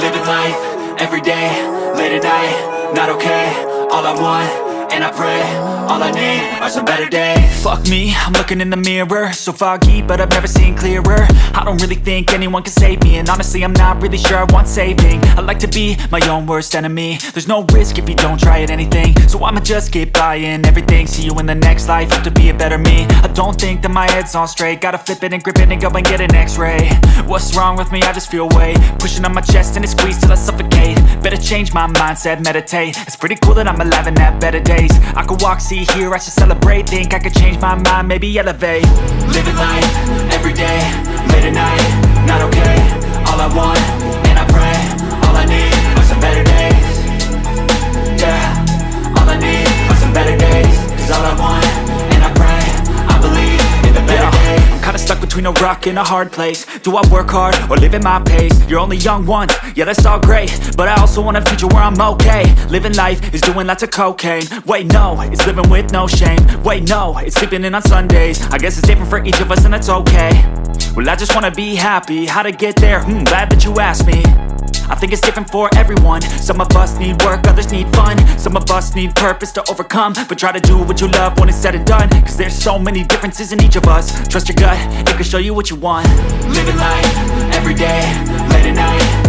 Living life, every day, late at night, not okay. All I want, and I pray, all I need are some better days. Fuck me, I'm looking in the mirror, so foggy, but I've never seen clearer. I don't really think anyone can save me, and honestly I'm not really sure I want saving. I like to be my own worst enemy. There's no risk if you don't try at anything, so I'ma just keep buying everything. See you in the next life, hope to be a better me. I don't think that my head's on straight, gotta flip it and grip it and go and get an x-ray. What's wrong with me? I just feel weight pushing on my chest and it squeezes till I suffocate. Better change my mindset, meditate. It's pretty cool that I'm alive and have better days. I could walk, see, hear, I should celebrate. Think I could change my mind, maybe elevate. Living life, every day, late at night, not okay. All I want, and I pray, all I need are some better days. Yeah, all I need are some better days. Cause all I want, and I pray, I believe in the better days. I'm kinda stuck between a rock and a hard place. Do I work hard or live at my pace? You're only young once, yeah that's all great, but I also want a future where I'm okay. Living life is doing lots of cocaine. Wait no, it's living with no shame. Wait no, it's sleeping in on Sundays. I guess it's different for each of us and that's okay. Well I just wanna be happy, how to get there? Glad that you asked me. I think it's different for everyone. Some of us need work, others need fun. Some of us need purpose to overcome. But try to do what you love when it's said and done. Cause there's so many differences in each of us. Trust your gut, it can show you what you want. Living life, every day, late at night.